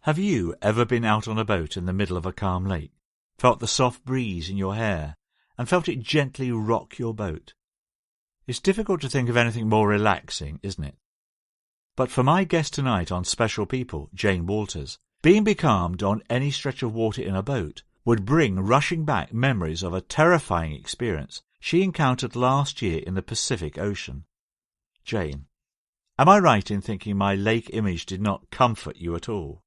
Have you ever been out on a boat in the middle of a calm lake, felt the soft breeze in your hair, and felt it gently rock your boat? It's difficult to think of anything more relaxing, isn't it? But for my guest tonight on Special People, Jane Walters, being becalmed on any stretch of water in a boat would bring rushing back memories of a terrifying experience she encountered last year in the Pacific Ocean. Jane, am I right in thinking my lake image did not comfort you at all?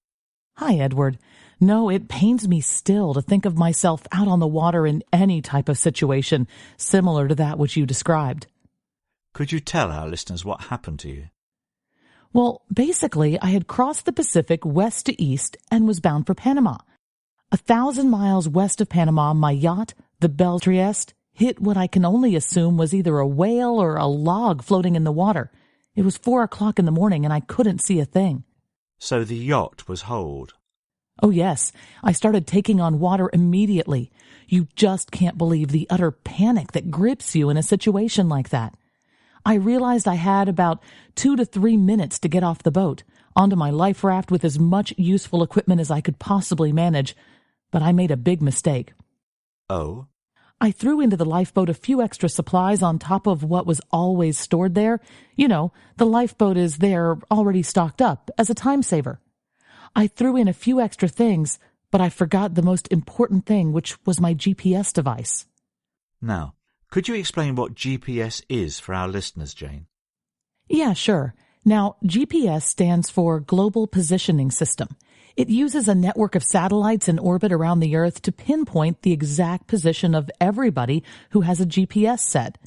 Hi, Edward. No, it pains me still to think of myself out on the water in any type of situation similar to that which you described. Could you tell our listeners what happened to you? Well, basically, I had crossed the Pacific west to east and was bound for Panama. 1,000 miles west of Panama, my yacht, the Belle Trieste, hit what I can only assume was either a whale or a log floating in the water. It was 4 o'clock in the morning and I couldn't see a thing. So the yacht was holed? Oh, yes. I started taking on water immediately. You just can't believe the utter panic that grips you in a situation like that. I realized I had about 2 to 3 minutes to get off the boat, onto my life raft with as much useful equipment as I could possibly manage, but I made a big mistake. Oh? I threw into the lifeboat a few extra supplies on top of what was always stored there. You know, the lifeboat is there already stocked up as a time saver. I threw in a few extra things, but I forgot the most important thing, which was my GPS device. Now, could you explain what GPS is for our listeners, Jane? Yeah, sure. Now, GPS stands for Global Positioning System. It uses a network of satellites in orbit around the Earth to pinpoint the exact position of everybody who has a GPS set.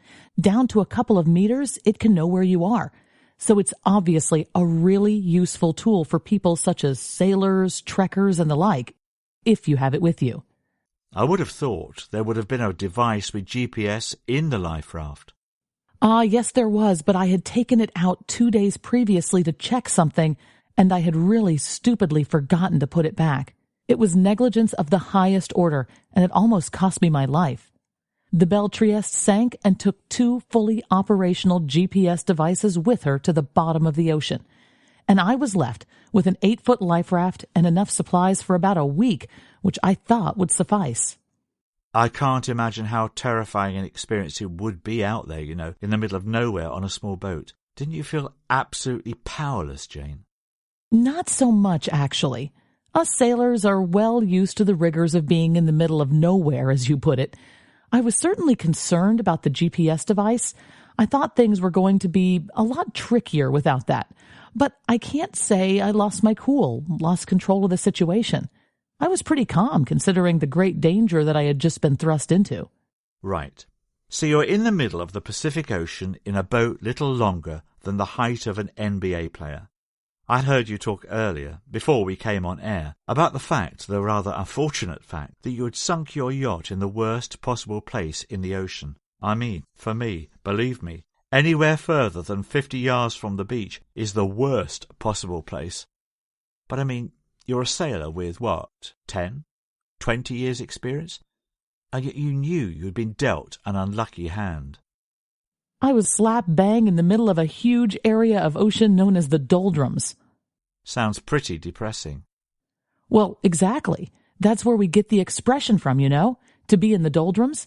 Down to a couple of meters, it can know where you are. So it's obviously a really useful tool for people such as sailors, trekkers, and the like, if you have it with you. I would have thought there would have been a device with GPS in the life raft. Yes, there was, but I had taken it out 2 days previously to check something, and I had really stupidly forgotten to put it back. It was negligence of the highest order, and it almost cost me my life. The Belle Trieste sank and took 2 fully operational GPS devices with her to the bottom of the ocean. And I was left with an 8-foot life raft and enough supplies for about a week, which I thought would suffice. I can't imagine how terrifying an experience it would be out there, in the middle of nowhere on a small boat. Didn't you feel absolutely powerless, Jane? Not so much, actually. Us sailors are well used to the rigors of being in the middle of nowhere, as you put it. I was certainly concerned about the GPS device. I thought things were going to be a lot trickier without that. But I can't say I lost my cool, lost control of the situation. I was pretty calm considering the great danger that I had just been thrust into. Right. So you're in the middle of the Pacific Ocean in a boat little longer than the height of an NBA player. I heard you talk earlier, before we came on air, about the rather unfortunate fact, that you had sunk your yacht in the worst possible place in the ocean. I mean, for me, believe me, anywhere further than 50 yards from the beach is the worst possible place. But I mean, you're a sailor with, 10, 20 years experience? And yet you knew you'd been dealt an unlucky hand. I was slap bang in the middle of a huge area of ocean known as the doldrums. Sounds pretty depressing. Well, exactly. That's where we get the expression from, to be in the doldrums.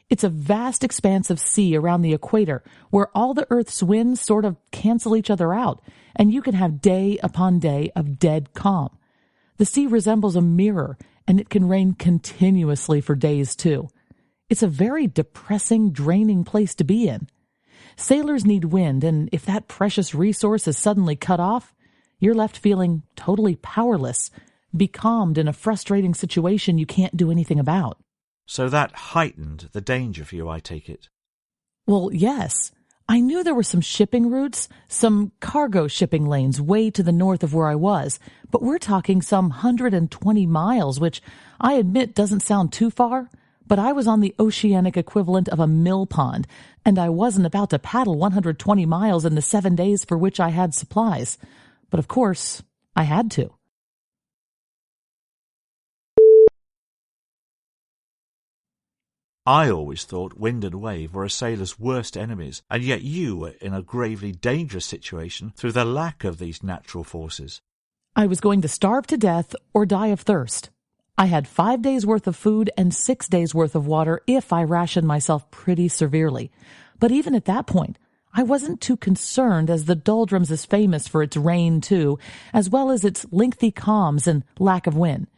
It's a vast expanse of sea around the equator where all the Earth's winds sort of cancel each other out, and you can have day upon day of dead calm. The sea resembles a mirror, and it can rain continuously for days, too. It's a very depressing, draining place to be in. Sailors need wind, and if that precious resource is suddenly cut off, you're left feeling totally powerless, becalmed in a frustrating situation you can't do anything about. So that heightened the danger for you, I take it? Well, yes. I knew there were some shipping routes, some cargo shipping lanes way to the north of where I was, but we're talking some 120 miles, which I admit doesn't sound too far, but I was on the oceanic equivalent of a mill pond, and I wasn't about to paddle 120 miles in the 7 days for which I had supplies. But of course, I had to. I always thought wind and wave were a sailor's worst enemies, and yet you were in a gravely dangerous situation through the lack of these natural forces. I was going to starve to death or die of thirst. I had 5 days worth of food and 6 days worth of water if I rationed myself pretty severely. But even at that point, I wasn't too concerned, as the doldrums is famous for its rain too, as well as its lengthy calms and lack of wind.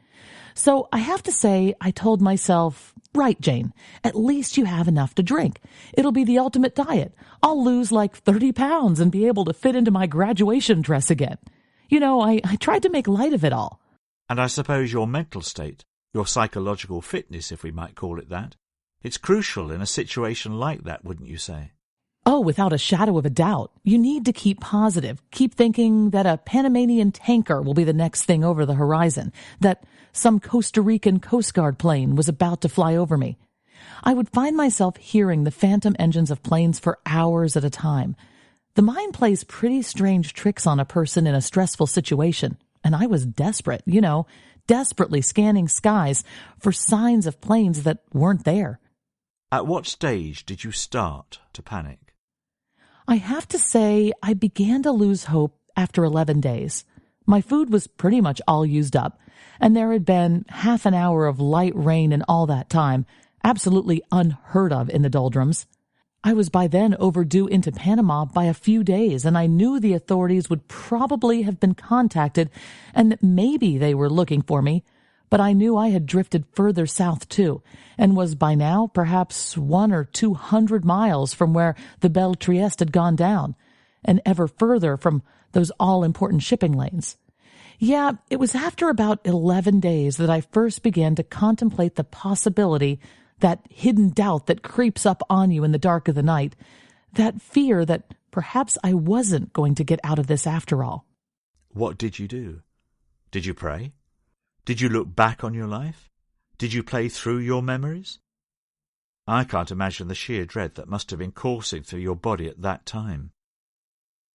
So I have to say, I told myself, right, Jane, at least you have enough to drink. It'll be the ultimate diet. I'll lose like 30 pounds and be able to fit into my graduation dress again. I tried to make light of it all. And I suppose your mental state, your psychological fitness, if we might call it that, it's crucial in a situation like that, wouldn't you say? Oh, without a shadow of a doubt. You need to keep positive. Keep thinking that a Panamanian tanker will be the next thing over the horizon, that some Costa Rican Coast Guard plane was about to fly over me. I would find myself hearing the phantom engines of planes for hours at a time. The mind plays pretty strange tricks on a person in a stressful situation, and I was desperate, desperately scanning skies for signs of planes that weren't there. At what stage did you start to panic? I have to say I began to lose hope after 11 days. My food was pretty much all used up, and there had been half an hour of light rain in all that time, absolutely unheard of in the doldrums. I was by then overdue into Panama by a few days, and I knew the authorities would probably have been contacted and that maybe they were looking for me, but I knew I had drifted further south too, and was by now perhaps 100 or 200 miles from where the Belle Trieste had gone down, and ever further from those all-important shipping lanes. Yeah, it was after about 11 days that I first began to contemplate the possibility, that hidden doubt that creeps up on you in the dark of the night, that fear that perhaps I wasn't going to get out of this after all. What did you do? Did you pray? Did you look back on your life? Did you play through your memories? I can't imagine the sheer dread that must have been coursing through your body at that time.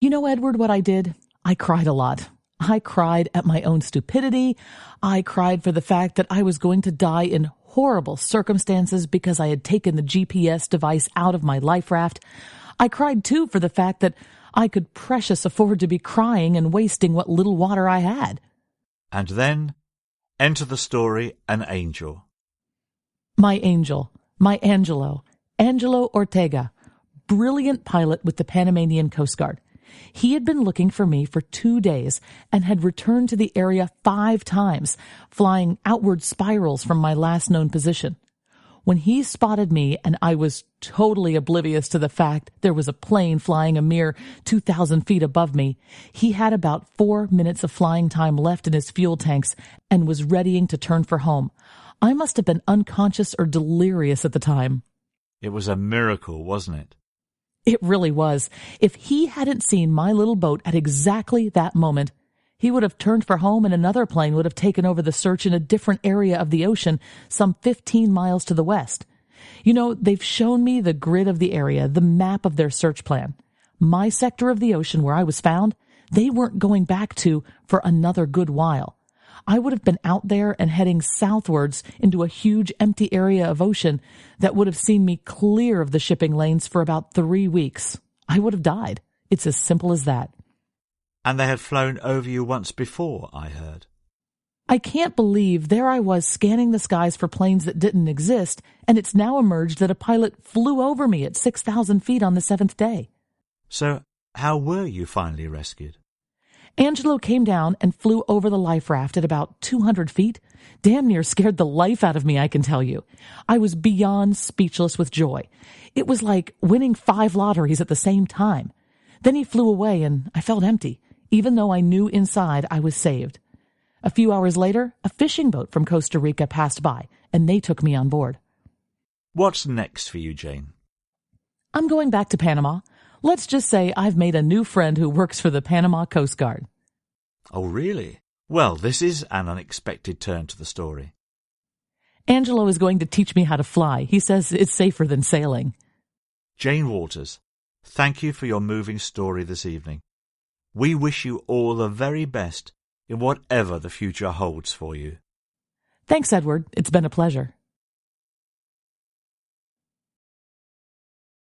Edward, what I did? I cried a lot. I cried at my own stupidity. I cried for the fact that I was going to die in horrible circumstances because I had taken the GPS device out of my life raft. I cried, too, for the fact that I could precious afford to be crying and wasting what little water I had. And then enter the story an angel. My angel, my Angelo Ortega, brilliant pilot with the Panamanian Coast Guard. He had been looking for me for 2 days and had returned to the area 5 times, flying outward spirals from my last known position. When he spotted me, and I was totally oblivious to the fact there was a plane flying a mere 2,000 feet above me, he had about 4 minutes of flying time left in his fuel tanks and was readying to turn for home. I must have been unconscious or delirious at the time. It was a miracle, wasn't it? It really was. If he hadn't seen my little boat at exactly that moment, he would have turned for home and another plane would have taken over the search in a different area of the ocean, some 15 miles to the west. They've shown me the grid of the area, the map of their search plan. My sector of the ocean where I was found, they weren't going back to for another good while. I would have been out there and heading southwards into a huge empty area of ocean that would have seen me clear of the shipping lanes for about 3 weeks. I would have died. It's as simple as that. And they had flown over you once before, I heard. I can't believe there I was scanning the skies for planes that didn't exist, and it's now emerged that a pilot flew over me at 6,000 feet on the 7th day. So how were you finally rescued? Angelo came down and flew over the life raft at about 200 feet. Damn near scared the life out of me, I can tell you. I was beyond speechless with joy. It was like winning 5 lotteries at the same time. Then he flew away and I felt empty, even though I knew inside I was saved. A few hours later, a fishing boat from Costa Rica passed by, and they took me on board. What's next for you, Jane? I'm going back to Panama. Let's just say I've made a new friend who works for the Panama Coast Guard. Oh, really? Well, this is an unexpected turn to the story. Angelo is going to teach me how to fly. He says it's safer than sailing. Jane Waters, thank you for your moving story this evening. We wish you all the very best in whatever the future holds for you. Thanks, Edward. It's been a pleasure.